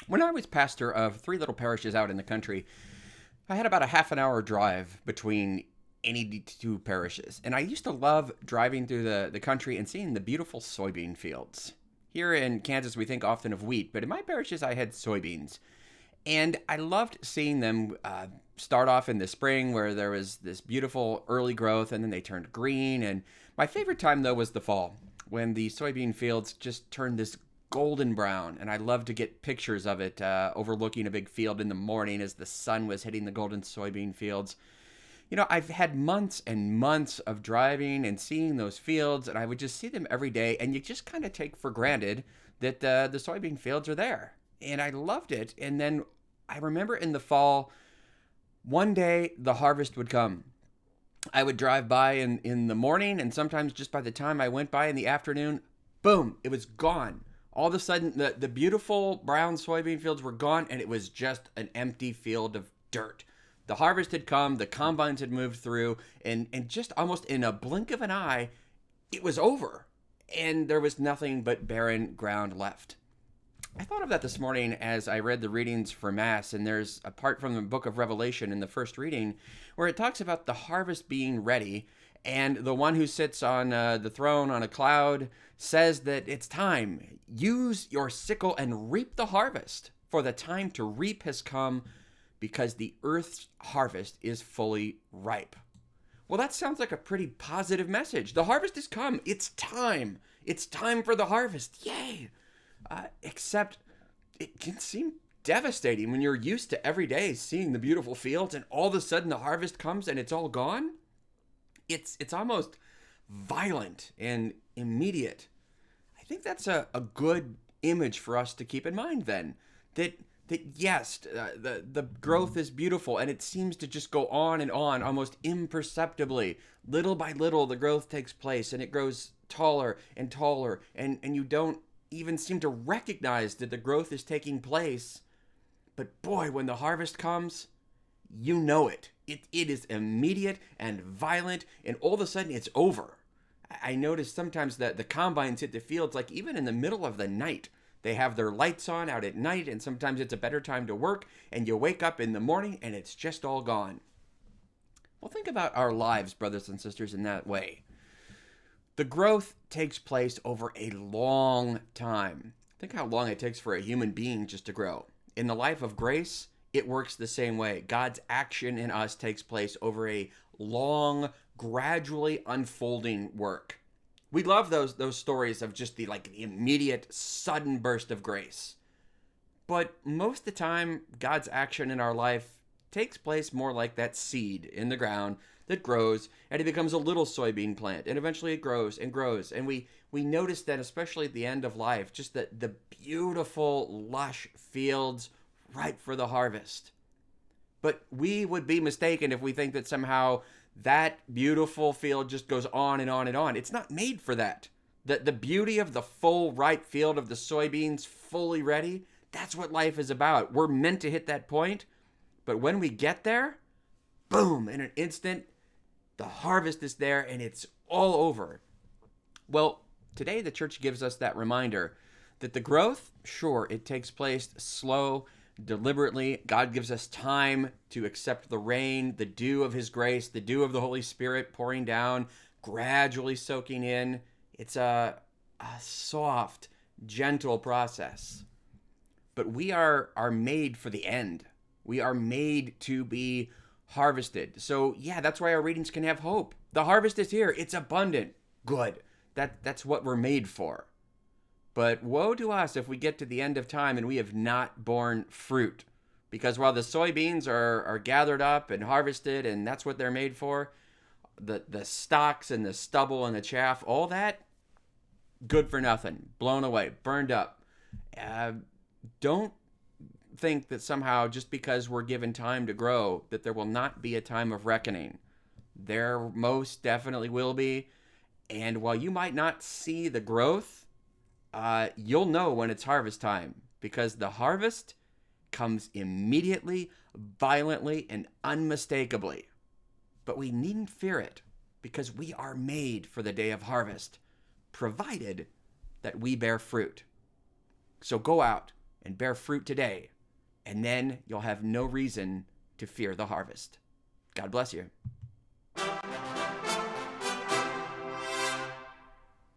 When I was pastor of three little parishes out in the country, I had about a half an hour drive between any two parishes. And I used to love driving through the country and seeing the beautiful soybean fields. Here in Kansas, we think often of wheat, but in my parishes, I had soybeans. And I loved seeing them start off in the spring where there was this beautiful early growth and then they turned green. And my favorite time, though, was the fall when the soybean fields just turned this golden brown. And I loved to get pictures of it overlooking a big field in the morning as the sun was hitting the golden soybean fields. You know, I've had months and months of driving and seeing those fields, and I would just see them every day, and you just kind of take for granted that the soybean fields are there. And I loved it. And then I remember in the fall, one day the harvest would come. I would drive by in the morning, and sometimes just by the time I went by in the afternoon, boom, it was gone. All of a sudden, the beautiful brown soybean fields were gone, and it was just an empty field of dirt. The harvest had come, the combines had moved through, and just almost in a blink of an eye, it was over. And there was nothing but barren ground left. I thought of that this morning as I read the readings for Mass, and there's a part from the book of Revelation in the first reading where it talks about the harvest being ready, and the one who sits on the throne on a cloud says that it's time. Use your sickle and reap the harvest, for the time to reap has come, because the earth's harvest is fully ripe. Well, that sounds like a pretty positive message. The harvest has come. It's time. It's time for the harvest. Yay! Except it can seem devastating when you're used to every day seeing the beautiful fields and all of a sudden the harvest comes and it's all gone. It's almost violent and immediate. I think that's a good image for us to keep in mind then. That yes, the growth is beautiful and it seems to just go on and on almost imperceptibly. Little by little the growth takes place and it grows taller and taller, and you don't even seem to recognize that the growth is taking place. But boy, when the harvest comes, you know it. It is immediate and violent, and all of a sudden it's over. I notice sometimes that the combines hit the fields like even in the middle of the night. They have their lights on out at night, and sometimes it's a better time to work, and you wake up in the morning and it's just all gone. Well, think about our lives, brothers and sisters, in that way. The growth takes place over a long time. Think how long it takes for a human being just to grow. In the life of grace, it works the same way. God's action in us takes place over a long, gradually unfolding work. We love those stories of just the immediate, sudden burst of grace. But most of the time, God's action in our life takes place more like that seed in the ground that grows, and it becomes a little soybean plant, and eventually it grows and grows. And we notice that, especially at the end of life, just the beautiful, lush fields ripe for the harvest. But we would be mistaken if we think that somehow that beautiful field just goes on and on and on. It's not made for that. The beauty of the full, ripe field of the soybeans, fully ready, that's what life is about. We're meant to hit that point, but when we get there, boom, in an instant, the harvest is there and it's all over. Well, today the church gives us that reminder that the growth, sure, it takes place slow, deliberately. God gives us time to accept the rain, the dew of his grace, the dew of the Holy Spirit pouring down, gradually soaking in. It's a soft, gentle process. But we are made for the end. We are made to be harvested. So yeah, that's why our readings can have hope. The harvest is here. It's abundant. Good. That's what we're made for. But woe to us if we get to the end of time and we have not borne fruit. Because while the soybeans are gathered up and harvested, and that's what they're made for, the stalks and the stubble and the chaff, all that, good for nothing. Blown away. Burned up. Don't think that somehow just because we're given time to grow that there will not be a time of reckoning. There most definitely will be. And while you might not see the growth, you'll know when it's harvest time, because the harvest comes immediately, violently, and unmistakably. But we needn't fear it, because we are made for the day of harvest, provided that we bear fruit. So go out, and bear fruit today, and then you'll have no reason to fear the harvest. God bless you.